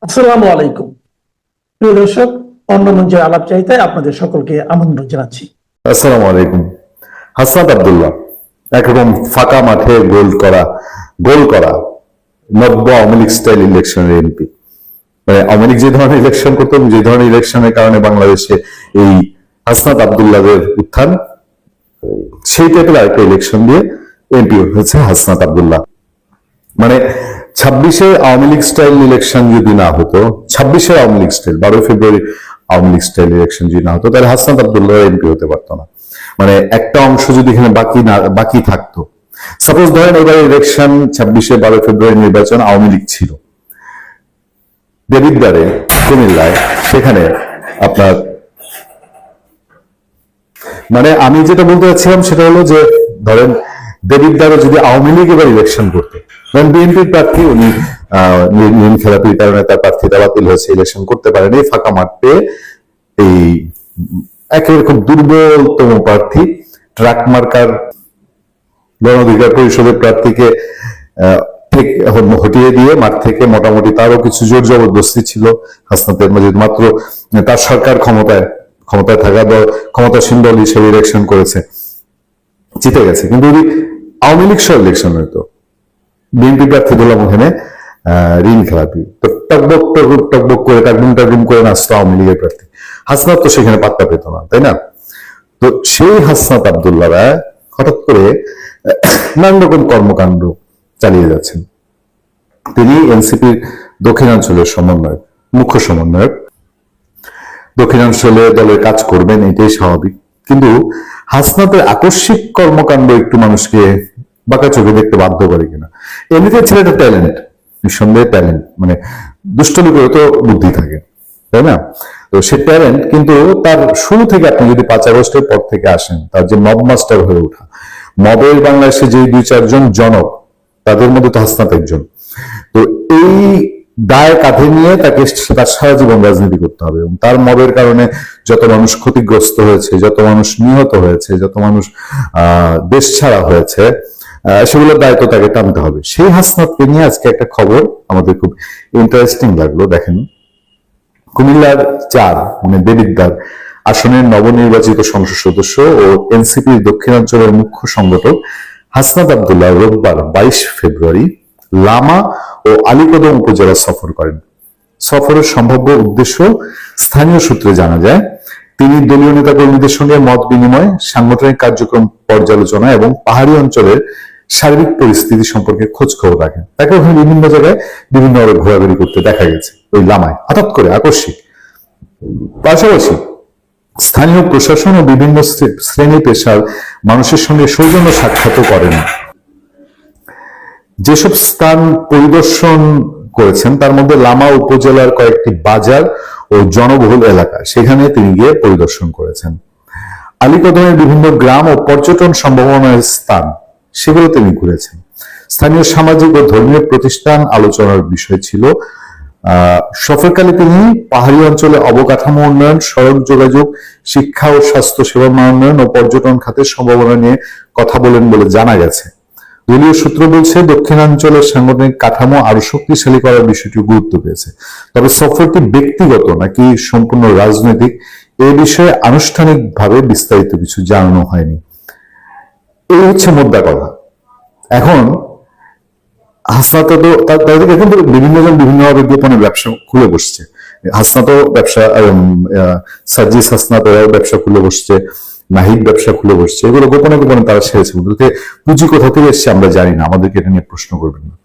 আসসালামু আলাইকুম। প্রিয় দর্শক, অন্য মঞ্চের আলাপ চাইতায় আপনাদের সকলকে আমন্ত্রণ জানাচ্ছি। আসসালামু আলাইকুম। হাসনাত আব্দুল্লাহ একরকম ফাঁকা মাঠে গোল করা নব্য আওয়ামী লীগ স্টাইল ইলেকশনের এমপি। মানে আওয়ামী লীগ যে ধরনের ইলেকশন করতো, যে ধরনের ইলেকশনের কারণে বাংলাদেশে এই হাসনাত আব্দুল্লাহের উত্থান, সেই টাইপের আরেকটা ইলেকশন দিয়ে এমপি হয়েছে হাসনাত আব্দুল্লাহ। মানে 26-এ আওয়ামী লীগ স্টাইল ইলেকশন যদি না হতো, 26-এর আওয়ামী লীগ স্টাইল 12 ফেব্রুয়ারি আওয়ামী লীগ স্টাইল ইলেকশন যদি না হতো, তাহলে হাসনাত আব্দুল্লাহ এমপি হতে পারতো না। মানে একটা অংশ যদি এখানে বাকি থাকতো, সাপোজ ধরেন এবার ইলেকশন 26-এ 12 ফেব্রুয়ারি নির্বাচন আওয়ামী লীগ ছিল দেবিদ্বারে, কুমিল্লায়, সেখানে আপনার মানে আমি যেটা বলতে চাচ্ছিলাম সেটা হলো যে ধরেন দেবিদ্বারে যদি আওয়ামী লীগ এবার ইলেকশন করতো, ধরেন বিএনপির প্রার্থী উনি নিম থেরাপির কারণে তার প্রার্থীতা বাতিল হয়েছে, ইলেকশন করতে পারেনি, ফাঁকা মাঠ পেয়ে এই একেবারে খুব দুর্বলতম প্রার্থী ট্রাক মার্কার গণ অধিকার পরিষদের প্রার্থীকে হটিয়ে দিয়ে মাঠ থেকে মোটামুটি তারও কিছু জোর জবরদস্তি ছিল হাসনাতের মাঝে, মাত্র তার সরকার ক্ষমতায় থাকা ক্ষমতাসীন দল হিসেবে ইলেকশন করেছে, জিতে গেছে। কিন্তু যদি আওয়ামী লীগ সহ ইলেকশন হইতো, বিএনপি প্রার্থী দিলাম ওখানে ঋণ খেলাপি, তো টকবক টকবক টকবক করে টাকডুম করে নাচতো আওয়ামী লীগের প্রার্থী, হাসনাত তো সেখানে পাত্তা পেত না, তাই না? তো সেই হাসনাত আব্দুল্লাহরা হঠাৎ করে নানান রকম কর্মকাণ্ড চালিয়ে যাচ্ছেন। তিনি এনসিপির দক্ষিণাঞ্চলের মুখ্য সমন্বয়ক, দক্ষিণাঞ্চলে দলের কাজ করবেন, এটাই স্বাভাবিক। কিন্তু হাসনাতের আকস্মিক কর্মকাণ্ড একটু মানুষকে বাঁকা চোখে দেখতে বাধ্য করে কিনা। এমনিতে ছেলেটা ট্যালেন্ট, নিঃসন্দেহে ট্যালেন্ট, মানে দুষ্টমি করে তো বুদ্ধি থাকে, তাই না? তো সে ট্যালেন্ট, কিন্তু তার শুরু থেকে আপনি যদি 5 আগস্টের পর থেকে আসেন, তার যে মব মাস্টার হয়ে ওঠা, মবের বাংলাদেশে যে 2-4 জন জনক, তাদের মধ্যে তো হাসনাত একজন। তো এই দায় কাঁধে নিয়ে তাকে তার সারা জীবন রাজনীতি করতে হবে, এবং তার মবের কারণে যত মানুষ ক্ষতিগ্রস্ত হয়েছে, যত মানুষ নিহত হয়েছে, যত মানুষ দেশ ছাড়া হয়েছে, সেগুলোর দায়িত্ব তাকে টানতে হবে। সেই হাসনাতকে নিয়ে আজকে একটা খবর আমাদের খুব ইন্টারেস্টিং লাগলো। দেখেন, কুমিল্লার 4 মানে দেবিদ্বার আসনের নবনির্বাচিত সংসদ সদস্য ও এনসিপির দক্ষিণাঞ্চলের মুখ্য সংগঠক হাসনাত আব্দুল্লাহ রোববার 22 ফেব্রুয়ারি লামা ও আলীকদম উপজেলা সফর করেন। সফরের সম্ভাব্য উদ্দেশ্য স্থানীয় সূত্রে জানা যায়, তিনি দলীয় নেতাকর্মীদের সঙ্গে মত বিনিময়, সাংগঠনিক কার্যক্রম পর্যালোচনা এবং পাহাড়ি অঞ্চলের সার্বিক পরিস্থিতি সম্পর্কে খোঁজ খবর রাখেন। তাকে ওখানে বিভিন্ন জায়গায় বিভিন্নভাবে ঘোরাঘুরি করতে দেখা গেছে ওই লামায়, হঠাৎ করে আকস্মিক। পাশাপাশি স্থানীয় প্রশাসন ও বিভিন্ন শ্রেণী পেশার মানুষের সঙ্গে সৌজন্য সাক্ষাৎও করেন। যেসব স্থান পরিদর্শন করেছেন তার মধ্যে লামা উপজেলার কয়েকটি বাজার ও জনবহুল এলাকা, সেখানে তিনি গিয়ে পরিদর্শন করেছেন। আলীকদমের বিভিন্ন গ্রাম ও পর্যটন সম্ভাবনার স্থান, সেগুলো তিনি ঘুরেছেন। স্থানীয় সামাজিক ও ধর্মীয় প্রতিষ্ঠান আলোচনার বিষয় ছিল। সফরকালে তিনি পাহাড়ি অঞ্চলে অবকাঠামো উন্নয়ন, সড়ক যোগাযোগ, শিক্ষা ও স্বাস্থ্য সেবা উন্নয়ন ও পর্যটন খাতের সম্ভাবনা নিয়ে কথা বলেন বলে জানা গেছে। দলীয় সূত্র বলছে, দক্ষিণাঞ্চলের সাংগঠনিক কাঠামো আরো শক্তিশালী করার বিষয়টি গুরুত্ব পেয়েছে। তবে সফরটি ব্যক্তিগত নাকি সম্পূর্ণ রাজনৈতিক, এ বিষয়ে আনুষ্ঠানিকভাবে বিস্তারিত কিছু জানানো হয়নি। এই হচ্ছে মোদ্দা কথা। এখন হাসনাত তো তাদেরকে এখন বিভিন্ন জন বিভিন্নভাবে গোপনে ব্যবসা খুলে বসছে। হাসনাতও ব্যবসা, সার্জিস হাসনাত ওরাও ব্যবসা খুলে বসছে, নাহিদ ব্যবসা খুলে বসছে, এগুলো গোপনে গোপনে তারা সেরেছে। পুঁজি কোথা থেকে এসছে আমরা জানি না, আমাদেরকে এটা নিয়ে প্রশ্ন করবেন না।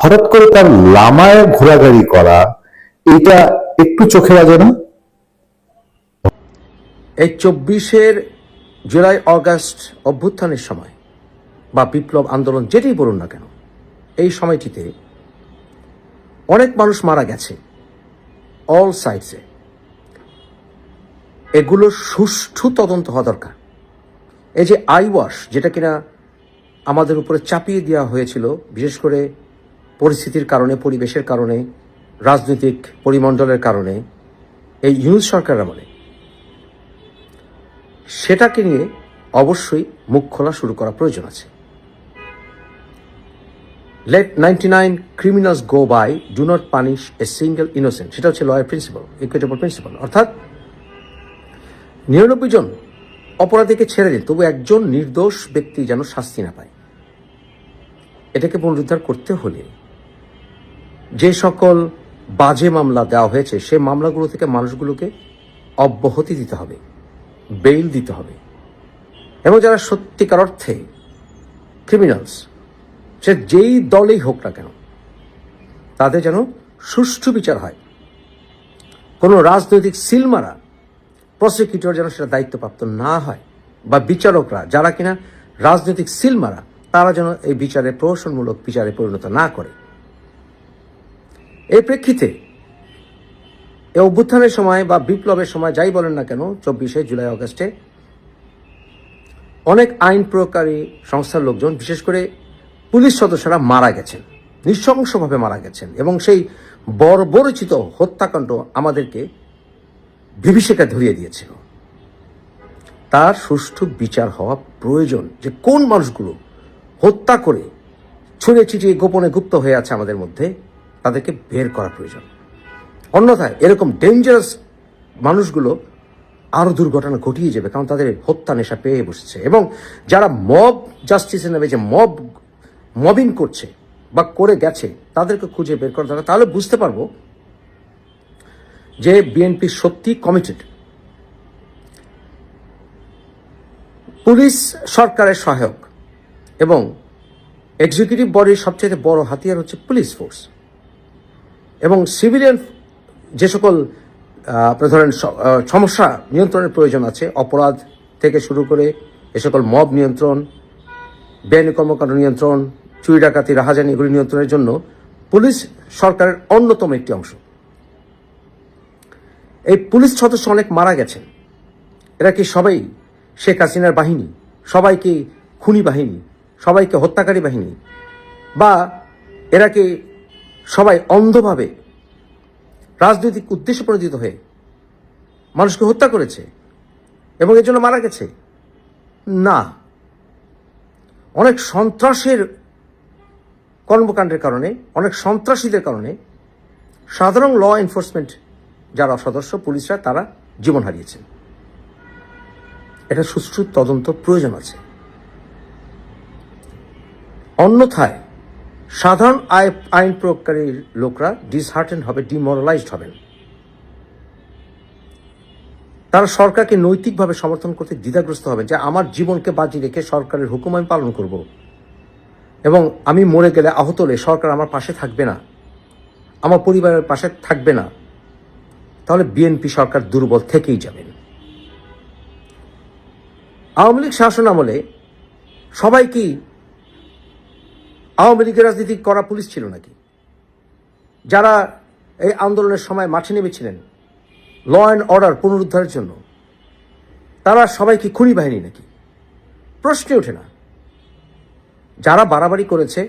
হঠাৎ করে তার লামায় ঘোরাঘুরি করা, এটা একটু চোখে বাজে না? এই 24 জুলাই অগাস্ট অভ্যুত্থানের সময় বা বিপ্লব আন্দোলন যেটাই বলুন না কেন, এই সময়টিতে অনেক মানুষ মারা গেছে অল সাইডসে। এগুলো সুষ্ঠু তদন্ত হওয়া দরকার। এই যে আইওয়াশ, যেটা কিনা আমাদের উপরে চাপিয়ে দেওয়া হয়েছিল, বিশেষ করে পরিস্থিতির কারণে, পরিবেশের কারণে, রাজনৈতিক পরিমণ্ডলের কারণে, এই ইউনুস সরকার আমলে, সেটাকে নিয়ে অবশ্যই মুখ খোলা শুরু করা প্রয়োজন আছে। Let 99 criminals go by, do not punish a single innocent. সেটা হচ্ছে লয়ার প্রিন্সিপাল, ইকুইটেবল প্রিন্সিপাল। অর্থাৎ 99 জন অপরাধীকে ছেড়ে দিন, তবু একজন নির্দোষ ব্যক্তি যেন শাস্তি না পায়। এটাকে পুনরুদ্ধার করতে হলে যে সকল বাজে মামলা দেওয়া হয়েছে সেই মামলাগুলো থেকে মানুষগুলোকে অব্যাহতি দিতে হবে, বেইল দিতে হবে, এবং যারা সত্যিকার অর্থে ক্রিমিনালস, সে যেই দলেই হোক না কেন, তাদের যেন সুষ্ঠু বিচার হয়। কোনো রাজনৈতিক সিলমারা প্রসিকিউটর যেন সেটা দায়িত্বপ্রাপ্ত না হয়, বা বিচারকরা যারা কিনা রাজনৈতিক সিলমারা, তারা যেন এই বিচারে প্রহসনমূলক বিচারে পরিণত না করে। এই প্রেক্ষিতে এই অভ্যুত্থানের সময় বা বিপ্লবের সময় যাই বলেন না কেন, 24শে জুলাই অগাস্টে অনেক আইন প্রয়োগকারী সংস্থার লোকজন, বিশেষ করে পুলিশ সদস্যরা মারা গেছেন, নৃশংসভাবে মারা গেছেন, এবং সেই বর্বরচিত হত্যাকাণ্ড আমাদেরকে বিভীষিকা ধরিয়ে দিয়েছিল। তার সুষ্ঠু বিচার হওয়া প্রয়োজন। যে কোন মানুষগুলো হত্যা করে ছড়িয়ে ছিটিয়ে গোপনে গুপ্ত হয়ে আছে আমাদের মধ্যে, তাদেরকে বের করা প্রয়োজন। অন্যথায় এরকম ডেঞ্জারাস মানুষগুলো আরও দুর্ঘটনা ঘটিয়ে যাবে, কারণ তাদের হত্যা নেশা পেয়ে বসেছে। এবং যারা মব জাস্টিসের নামে যে মবিং করছে বা করে গেছে, তাদেরকে খুঁজে বের করা দরকার। তাহলে বুঝতে পারবো যে বিএনপি সত্যি কমিটেড। পুলিশ সরকারের সহায়ক এবং এক্সিকিউটিভ বডির সবচেয়ে বড় হাতিয়ার হচ্ছে পুলিশ ফোর্স। এবং সিভিলিয়ান যে সকল আপনার ধরেন সমস্যা নিয়ন্ত্রণের প্রয়োজন আছে, অপরাধ থেকে শুরু করে এ সকল মব নিয়ন্ত্রণ, বেআইনি কর্মকাণ্ড নিয়ন্ত্রণ, চুরি ডাকাতি রাহাজানি, এগুলি নিয়ন্ত্রণের জন্য পুলিশ সরকারের অন্যতম একটি অংশ। এই পুলিশ সদস্য অনেক মারা গেছেন। এরা কি সবাই শেখ হাসিনার বাহিনী? সবাই কি খুনি বাহিনী? সবাই কি হত্যাকারী বাহিনী? বা এরা কি সবাই অন্ধভাবে রাজনৈতিক উদ্দেশ্য প্রণোদিত হয়ে মানুষকে হত্যা করেছে এবং এর জন্য মারা গেছে? না, অনেক সন্ত্রাসের কর্মকাণ্ডের কারণে, অনেক সন্ত্রাসীদের কারণে সাধারণ ল এনফোর্সমেন্ট যারা সদস্য পুলিশরা, তারা জীবন হারিয়েছেন। এটা সুষ্ঠু তদন্ত প্রয়োজন আছে। অন্যথায় সাধারণ আইন প্রয়োগকারী লোকরা ডিসহার্টেন্ড হবে, ডিমোরালাইজড হবেন। তারা সরকারকে নৈতিকভাবে সমর্থন করতে দ্বিধাগ্রস্ত হবেন, যে আমার জীবনকে বাজি রেখে সরকারের হুকুম আমি পালন করব, এবং আমি মরে গেলে, আহত হলে সরকার আমার পাশে থাকবে না, আমার পরিবারের পাশে থাকবে না। তাহলে বিএনপি সরকার দুর্বল থেকেই যাবেন। আওয়ামী লীগ শাসন আমলে সবাই কি আওয়ামী লীগের রাজনীতি করা পুলিশ ছিল নাকি? যারা এই আন্দোলনের সময় মাঠে নেমেছিলেন ল অ্যান্ড অর্ডার পুনরুদ্ধারের জন্য, তারা সবাই কি খুনি বাহিনী নাকি? প্রশ্নই ওঠে না। যারা বাড়াবাড়ি করেছে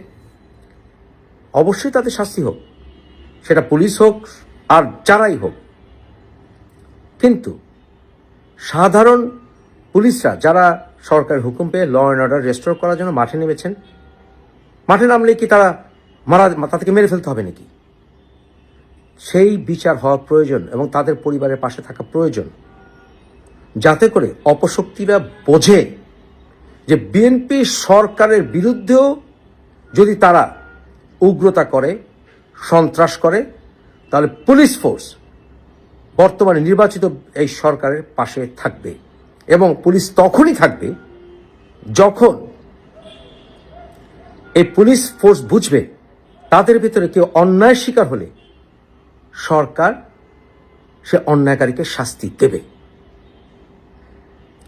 অবশ্যই তাদের শাস্তি হোক, সেটা পুলিশ হোক আর যারাই হোক। কিন্তু সাধারণ পুলিশরা যারা সরকারের হুকুম পেয়ে ল অ্যান্ড অর্ডার রেস্টোর করার জন্য মাঠে নেমেছেন, মাঠে নামলে কি তারা তাদেরকে মেরে ফেলতে হবে নাকি? সেই বিচার হওয়া প্রয়োজন এবং তাদের পরিবারের পাশে থাকা প্রয়োজন, যাতে করে অপশক্তিরা বোঝে যে বিএনপি সরকারের বিরুদ্ধেও যদি তারা উগ্রতা করে, সন্ত্রাস করে, তাহলে পুলিশ ফোর্স বর্তমানে নির্বাচিত এই সরকারের পাশে থাকবে। এবং পুলিশ তখনই থাকবে যখন এই পুলিশ ফোর্স বুঝবে তাদের ভিতরে কেউ অন্যায় শিকার হলে সরকার সে অন্যায়কারীকে শাস্তি দেবে।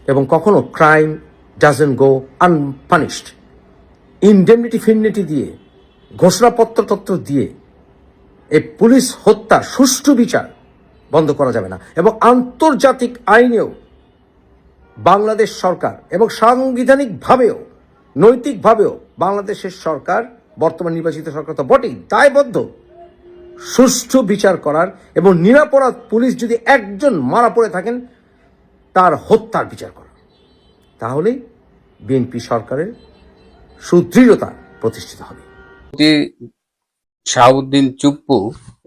এবং কখনো crime doesn't go unpunished. Indemnity ফিন্ডিটি দিয়ে, ঘোষণাপত্র দিয়ে এই পুলিশ হত্যা সুষ্ঠু বিচার বন্ধ করা যাবে না। এবং আন্তর্জাতিক আইনেও বাংলাদেশ সরকার এবং সাংবিধানিকভাবেও নৈতিকভাবেও বাংলাদেশের সরকার, বর্তমান নির্বাচিত সরকার তো বটেই, দায়বদ্ধ সুষ্ঠু বিচার করার এবং নিরাপরাধ পুলিশ যদি একজন মারা পড়ে থাকেন তার হত্যার বিচার করা। তাহলেই বিএনপি সরকারের সুদৃঢ়তা প্রতিষ্ঠিত হবে। শাহাবুদ্দিন চুপ্পু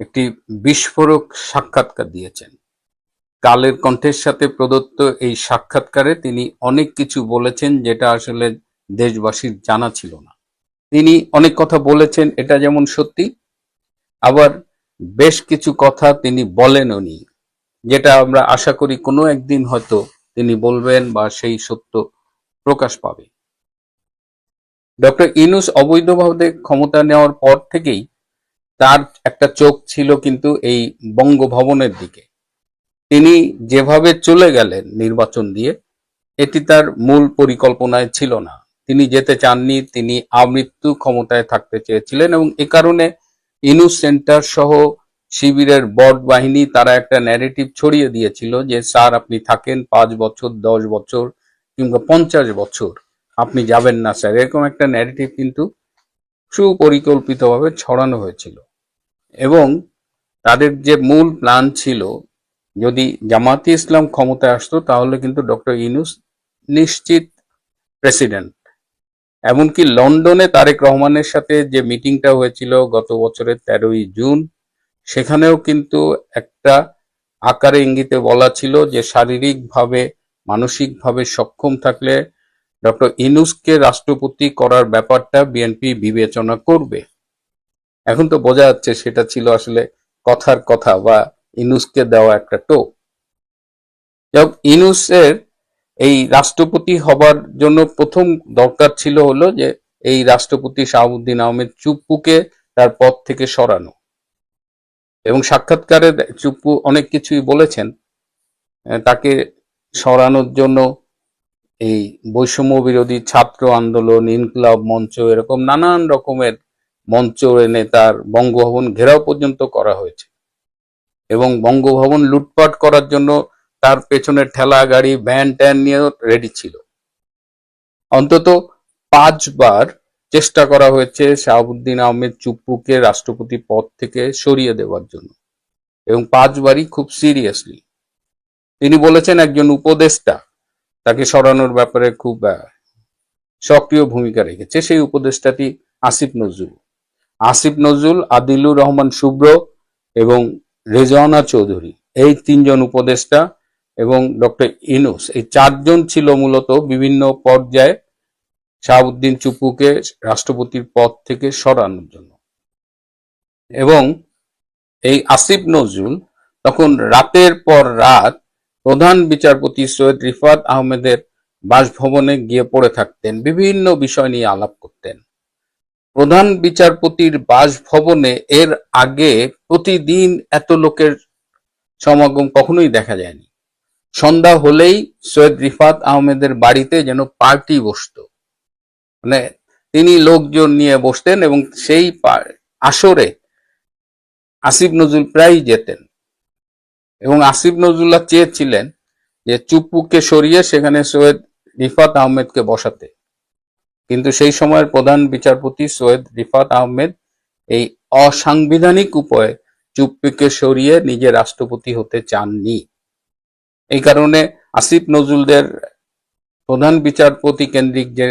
একটি বিস্ফোরক সাক্ষাৎকার দিয়েছেন। কালের কণ্ঠের সাথে প্রদত্ত এই সাক্ষাৎকারে তিনি অনেক কিছু বলেছেন যেটা আসলে দেশবাসীর জানা ছিল না। তিনি অনেক কথা বলেছেন, এটা যেমন সত্যি, আবার বেশ কিছু কথা তিনি বলেনওনি, যেটা আমরা আশা করি কোনো একদিন হয়তো তিনি বলবেন বা সেই সত্য প্রকাশ পাবে। ডক্টর ইউনূস অবৈধভাবে ক্ষমতা নেওয়ার পর থেকেই তার একটা চোখ ছিল কিন্তু এই বঙ্গভবনের দিকে। তিনি যেভাবে চলে গেলেন নির্বাচন দিয়ে, এটি তার মূল পরিকল্পনায় ছিল না। তিনি যেতে চাননি, তিনি আমৃত্যু ক্ষমতায় থাকতে চেয়েছিলেন এবং এ কারণে ইউনূস সেন্টার সহ শিবিরের বট বাহিনী তারা একটা ন্যারেটিভ ছড়িয়ে দিয়েছিল যে স্যার আপনি থাকেন 5 বছর, 10 বছর কিংবা 50 বছর, আপনি যাবেন না স্যার, এরকম একটা ন্যারেটিভ কিন্তু সুপরিকল্পিতভাবে ছড়ানো হয়েছিল। এবং তাদের যে মূল প্ল্যান ছিল, যদি জামাতে ইসলাম ক্ষমতায় আসতো তাহলে কিন্তু ডক্টর ইউনূস নিশ্চিত প্রেসিডেন্ট। এমনকি লন্ডনে তারেক রহমানের সাথে যে মিটিংটা হয়েছিল গত বছরের 13ই জুন, সেখানেও কিন্তু একটা আকারে ইঙ্গিতে বলা ছিল যে শারীরিকভাবে মানসিকভাবে সক্ষম থাকলে ডক্টর ইউনূসকে রাষ্ট্রপতি করার ব্যাপারটা বিএনপি বিবেচনা করবে। এখন তো বোঝা যাচ্ছে সেটা ছিল আসলে কথার কথা বা ইউনূসকে দেওয়া একটা টোপ। ইউনূসের এই রাষ্ট্রপতি হবার জন্য প্রথম দরকার ছিল হলো যে এই রাষ্ট্রপতি শাহাবুদ্দিন আহমেদ চুপ্পুকে তার পদ থেকে সরানো। এবং সাক্ষাৎকারে চুপ্পু অনেক কিছুই বলেছেন, তাকে সরানোর জন্য এই বৈষম্য বিরোধী ছাত্র আন্দোলন, ইনকিলাব মঞ্চ, এরকম নানান রকমের মঞ্চ এনে তার বঙ্গভবন ঘেরাও পর্যন্ত করা হয়েছে এবং বঙ্গভবন লুটপাট করার জন্য তার পেছনে ঠেলা গাড়ি, ভ্যান ট্যান নিয়ে রেডি ছিল। অন্তত 5 বার চেষ্টা করা হয়েছে শাহাবুদ্দিন আহমেদ চুপ্পুকে রাষ্ট্রপতি পদ থেকে সরিয়ে দেওয়ার জন্য এবং 5 বারই খুব সিরিয়াসলি। তিনি বলেছেন একজন উপদেষ্টা তাকে সরানোর ব্যাপারে খুব সক্রিয় ভূমিকা রেখেছে, সেই উপদেষ্টাটি আসিফ নজরুল। আসিফ নজরুল, আদিলুর রহমান শুভ্র এবং রেজওয়ানা চৌধুরী, এই 3 জন উপদেষ্টা এবং ডক্টর ইউনূস, এই 4 জন ছিল মূলত বিভিন্ন পর্যায়ে শাহাবুদ্দিন চুপ্পুকে রাষ্ট্রপতির পদ থেকে সরানোর জন্য। এবং এই আসিফ নজরুল তখন রাতের পর রাত প্রধান বিচারপতি সৈয়দ রিফাত আহমেদের বাসভবনে গিয়ে পড়ে থাকতেন, বিভিন্ন বিষয় নিয়ে আলাপ করতেন। প্রধান বিচারপতির বাসভবনে এর আগে প্রতিদিন এত লোকের সমাগম কখনোই দেখা যায়নি। সন্ধ্যা হলেই সৈয়দ রিফাত আহমেদের বাড়িতে যেন পার্টি বসতো, মানে তিনি লোকজন নিয়ে বসতেন এবং সেই আসরে আসিফ নজরুল প্রায় যেতেন। এবং আসিফ নজরুল্লাহ চেয়েছিলেন যে চুপ্পুকে সরিয়ে সেখানে সৈয়দ রিফাত আহমেদকে বসাতে, কিন্তু সেই সময়ের প্রধান বিচারপতি সৈয়দ রিফাত আহমেদ এই অসাংবিধানিক উপায়ে চুপ্পুকে সরিয়ে নিজে রাষ্ট্রপতি হতে চাননি। এই কারণে আসিফ নজরুলদের প্রধান বিচারপতি কেন্দ্রিক যে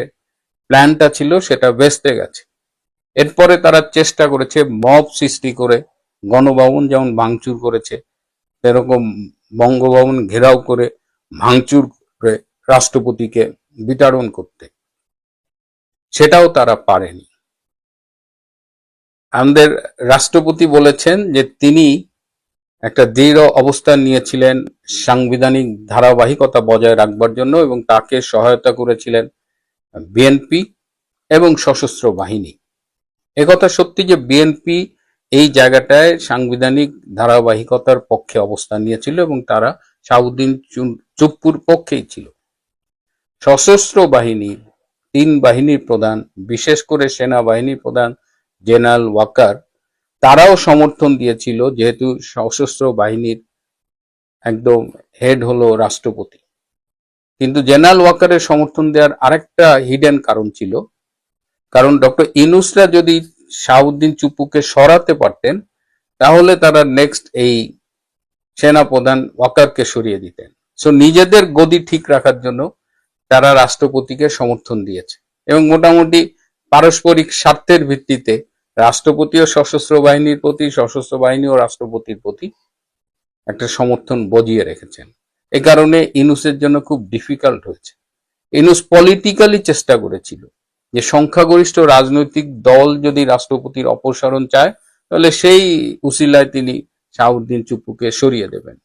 প্ল্যানটা ছিল সেটা ভেস্তে গেছে। এরপরে তারা চেষ্টা করেছে মব সৃষ্টি করে, গণভবন যেমন ভাঙচুর করেছে সেরকম বঙ্গভবন ঘেরাও করে ভাঙচুর করে রাষ্ট্রপতিকে বিতাড়ন করতে, সেটাও তারা পারেনি। আমাদের রাষ্ট্রপতি বলেছেন যে তিনি একটা দৃঢ় অবস্থান নিয়েছিলেন সাংবিধানিক ধারাবাহিকতা বজায় রাখবার জন্য এবং তাকে সহায়তা করেছিলেন বিএনপি এবং সশস্ত্র বাহিনী। একথা সত্যি যে বিএনপি এই জায়গাটায় সাংবিধানিক ধারাবাহিকতার পক্ষে অবস্থান নিয়েছিল এবং তারা শাহাবুদ্দিন চুপ্পুর পক্ষেই ছিল। সশস্ত্র বাহিনী 3 বাহিনীর প্রধান, বিশেষ করে সেনাবাহিনীর প্রধান জেনারেল ওয়াকার, তারাও সমর্থন দিয়েছিল, যেহেতু সশস্ত্র বাহিনীর একদম হেড হলো রাষ্ট্রপতি। কিন্তু জেনারেল ওয়াকারের সমর্থন দেওয়ার আরেকটা হিডেন কারণ ছিল, কারণ ডক্টর ইউনূসরা যদি শাহাবুদ্দিন চুপ্পুকে সরাতে পারতেন তাহলে তারা নেক্সট এই সেনাপ্রধান ওয়াকারকে সরিয়ে দিতেন। সো নিজেদের গদি ঠিক রাখার জন্য তারা রাষ্ট্রপতিকে সমর্থন দিয়েছে এবং মোটামুটি পারস্পরিক স্বার্থের ভিত্তিতে রাষ্ট্রপতি ও সশস্ত্র বাহিনীর প্রতি, সশস্ত্র বাহিনী ও রাষ্ট্রপতির প্রতি একটা সমর্থন বজিয়ে রেখেছেন। এ কারণে ইউনূসের জন্য খুব ডিফিকাল্ট হয়েছে। ইউনূস পলিটিক্যালি চেষ্টা করেছিল যে সংখ্যাগরিষ্ঠ রাজনৈতিক দল যদি রাষ্ট্রপতির অপসারণ চায় তাহলে সেই উসিলায় তিনি শাহাবুদ্দিন চুপ্পুকে সরিয়ে দেবেন।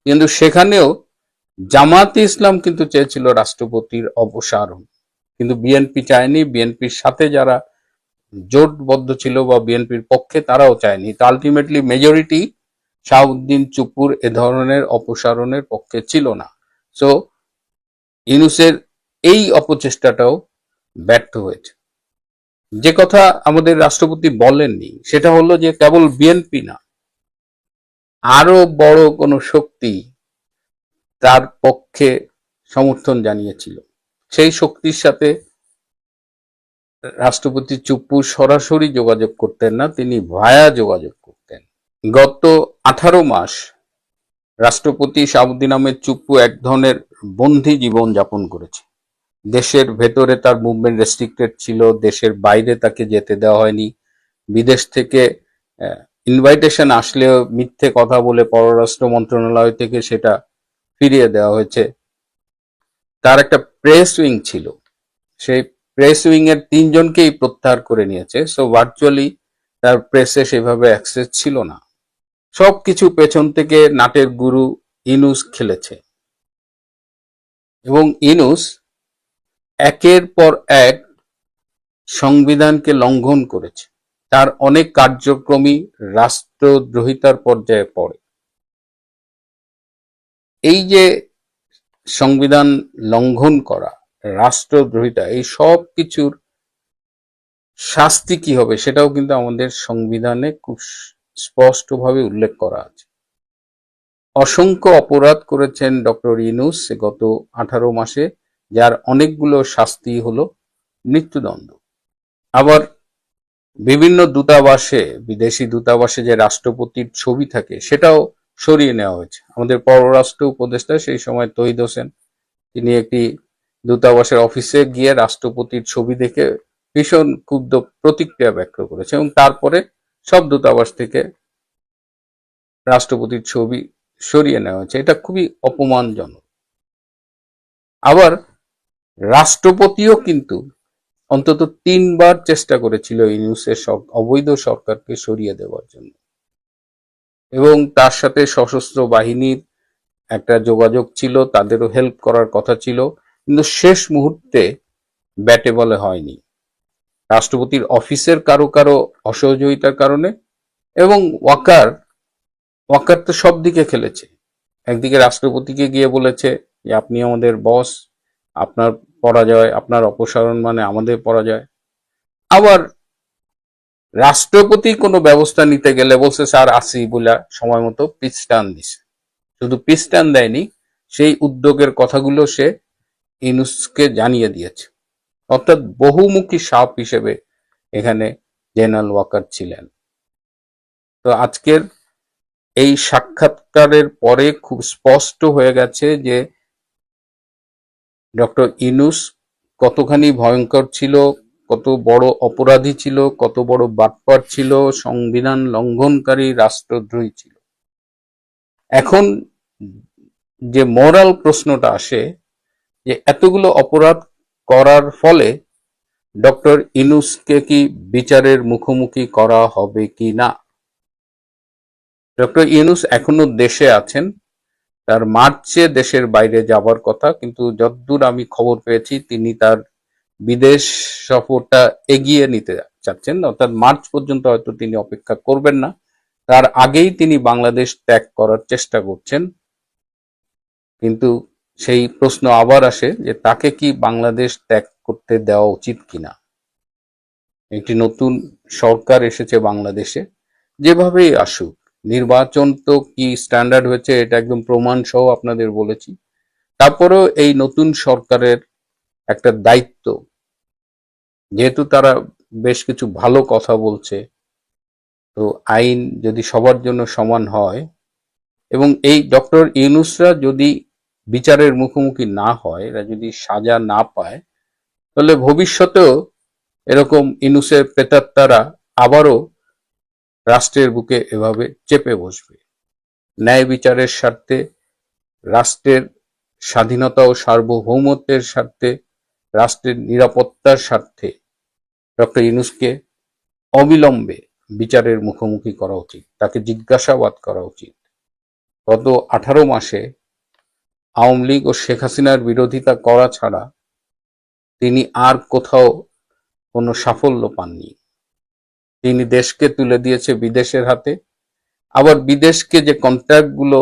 কিন্তু সেখানেও জামাতে ইসলাম কিন্তু চেয়েছিল রাষ্ট্রপতির অপসারণ, কিন্তু বিএনপি চায়নি। বিএনপির সাথে যারা জোটবদ্ধ ছিল বা বিএনপির পক্ষে তারাও চায়নি। তো আলটিমেটলি মেজরিটি শাহাবুদ্দিন চুপ্পুর এ ধরনের অপসারণের পক্ষে ছিল না। সো ইউনূসের এই অপচেষ্টাটাও ব্যর্থ হয়েছে। যে কথা আমাদের রাষ্ট্রপতি বলেননি সেটা হলো যে কেবল বিএনপি না, আরো বড় কোনো শক্তি তার পক্ষে সমর্থন জানিয়েছিল। সেই শক্তির সাথে রাষ্ট্রপতি চুপ্পু সরাসরি যোগাযোগ করতেন না, তিনি ভায়া যোগাযোগ করতেন। গত 18 মাস রাষ্ট্রপতি শাহাবুদ্দিন আহমেদ চুপ্পু এক ধরনের বন্দী জীবন যাপন করেছে। দেশের ভেতরে তার মুভমেন্ট রেস্ট্রিক্টেড ছিল, দেশের বাইরে তাকে যেতে দেওয়া হয়নি। বিদেশ থেকে ইনভাইটেশন আসলেও মিথ্যে কথা বলে পররাষ্ট্র মন্ত্রণালয় থেকে সেটা ফিরিয়ে দেওয়া হয়েছে। তার একটা প্রেস উইং ছিল, সেই প্রেস উইং এর 3 জনকেই প্রত্যাহার করে নিয়েছে। সো ভার্চুয়ালি তার প্রেসে সেভাবে অ্যাক্সেস ছিল না। সবকিছু পেছন থেকে নাটের গুরু ইউনূস খেলেছে এবং ইউনূস একের পর এক সংবিধানকে লঙ্ঘন করেছে। তার অনেক কার্যক্রমই রাষ্ট্রদ্রোহিতার পর্যায়ে পড়ে। এই যে সংবিধান লঙ্ঘন করা, রাষ্ট্রদ্রোহিতা, এই সব কিছুর শাস্তি কি হবে সেটাও কিন্তু আমাদের সংবিধানে খুব স্পষ্টভাবে উল্লেখ করা আছে। অসংখ্য অপরাধ করেছেন ডক্টর ইউনূস গত 18 মাসে, যার অনেকগুলো শাস্তি হলো মৃত্যুদণ্ড। আবার বিভিন্ন দূতাবাসে, বিদেশি দূতাবাসে যে রাষ্ট্রপতির ছবি থাকে সেটাও সরিয়ে নেওয়া হয়েছে। আমাদের পররাষ্ট্র উপদেষ্টা সেই সময় তৌহিদ হোসেন, তিনি একটি দূতাবাসের অফিসে গিয়ে রাষ্ট্রপতির ছবি দেখে ভীষণ ক্ষুব্ধ প্রতিক্রিয়া ব্যক্ত করেছে এবং তারপরে সব দূতাবাস থেকে রাষ্ট্রপতির ছবি সরিয়ে নেওয়া হয়েছে। এটা খুবই অপমানজনক। আবার রাষ্ট্রপতিও কিন্তু অন্তত 3 বার চেষ্টা করেছিল ইউনূসের অবৈধ সরকারকে সরিয়ে দেওয়ার জন্য এবং তার সাথে সশস্ত্র বাহিনীর একটা যোগাযোগ ছিল, তাদেরও হেল্প করার কথা ছিল, কিন্তু শেষ মুহূর্তে ব্যাটে বলে হয়নি। রাষ্ট্রপতির অফিসের কারো কারো অসহযোগিতার কারণে এবং ওয়াকার তো সব দিকে খেলেছে। একদিকে রাষ্ট্রপতিকে গিয়ে বলেছে যে আপনি আমাদের বস, আপনার পরাজয়, আপনার অপসারণ মানে আমাদের পরাজয়। আবার রাষ্ট্রপতি কোনো ব্যবস্থা নিতে গেলে বলছে স্যার আসি বলে সময় মতো পিছটান দিছে। শুধু পিছটান দেয়নি, সেই উদ্যোগের কথাগুলো সে ইউনূসকে জানিয়ে দিয়েছে। অর্থাৎ বহুমুখী সাপ হিসেবে এখানে জেনারেল ওয়াকার ছিলেন। তো আজকের এই সাক্ষাৎকারের পরে খুব স্পষ্ট হয়ে গেছে যে ডক্টর ইউনূস কতখানি ভয়ঙ্কর ছিল, কত বড় অপরাধী ছিল, কত বড় বাটপার ছিল, সংবিধান লঙ্ঘনকারী, রাষ্ট্রদ্রোহী ছিল। এখন যে মোরাল প্রশ্নটা আসে যে এতগুলো অপরাধ করার ফলে ডক্টর ইউনূসকে কি বিচারের মুখোমুখি করা হবে কি না। ডক্টর ইউনূস এখনো দেশে আছেন, তার মার্চে দেশের বাইরে যাবার কথা, কিন্তু যতদূর আমি খবর পেয়েছি তিনি তার বিদেশ সফরটা এগিয়ে নিতে চাচ্ছেন, অর্থাৎ মার্চ পর্যন্ত হয়তো তিনি অপেক্ষা করবেন না, তার আগেই তিনি বাংলাদেশ ত্যাগ করার চেষ্টা করছেন। কিন্তু সেই প্রশ্ন আবার আসে যে তাকে কি বাংলাদেশ ত্যাগ করতে দেওয়া উচিত কিনা। একটি নতুন সরকার এসেছে বাংলাদেশে, যেভাবেই আসুক, নির্বাচন তো কি স্ট্যান্ডার্ড হয়েছে এটা একদম প্রমাণ সহ আপনাদের বলেছি। তারপরেও এই নতুন সরকারের একটা দায়িত্ব, যেহেতু তারা বেশ কিছু ভালো কথা বলছে, তো আইন যদি সবার জন্য সমান হয় এবং এই ডক্টর ইউনূসরা যদি বিচারের মুখোমুখি না হয়, এরা যদি সাজা না পায়, তাহলে ভবিষ্যতেও এরকম ইউনূসের প্রেতাত্মারা আবারও রাষ্ট্রের বুকে এভাবে চেপে বসবে। ন্যায় বিচারের স্বার্থে, রাষ্ট্রের স্বাধীনতা ও সার্বভৌমত্বের স্বার্থে, রাষ্ট্রের নিরাপত্তার স্বার্থে ডক্টর ইউনূসকে অবিলম্বে বিচারের মুখোমুখি করা উচিত, তাকে জিজ্ঞাসাবাদ করা উচিত। গত 18 মাসে আওয়ামী লীগ ও শেখ হাসিনার বিরোধিতা করা ছাড়া তিনি আর কোথাও কোনো সাফল্য পাননি। তিনি দেশকে তুলে দিয়েছে বিদেশের হাতে, আবার বিদেশকে যে কন্ট্রাক্টগুলো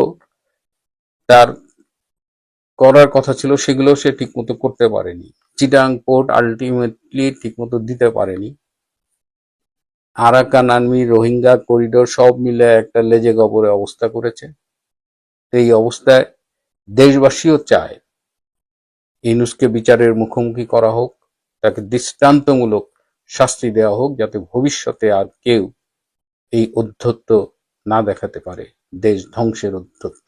তার করার কথা ছিল সেগুলো সে ঠিকমতো করতে পারেনি। চিটাং পোর্ট আলটিমেটলি ঠিকমতো দিতে পারেনি। আরাকান আর্মি, রোহিঙ্গা করিডোর সব মিলে একটা লেজে গবরে অবস্থা করেছে। এই অবস্থায় দেশবাসীও চায় ইউনূসকে বিচারের মুখোমুখি করা হোক, তাকে দৃষ্টান্তমূলক শাস্তি দেওয়া হোক, যাতে ভবিষ্যতে আর কেউ এই ঔদ্ধত্য না দেখাতে পারে, দেশ ধ্বংসের ঔদ্ধত্য।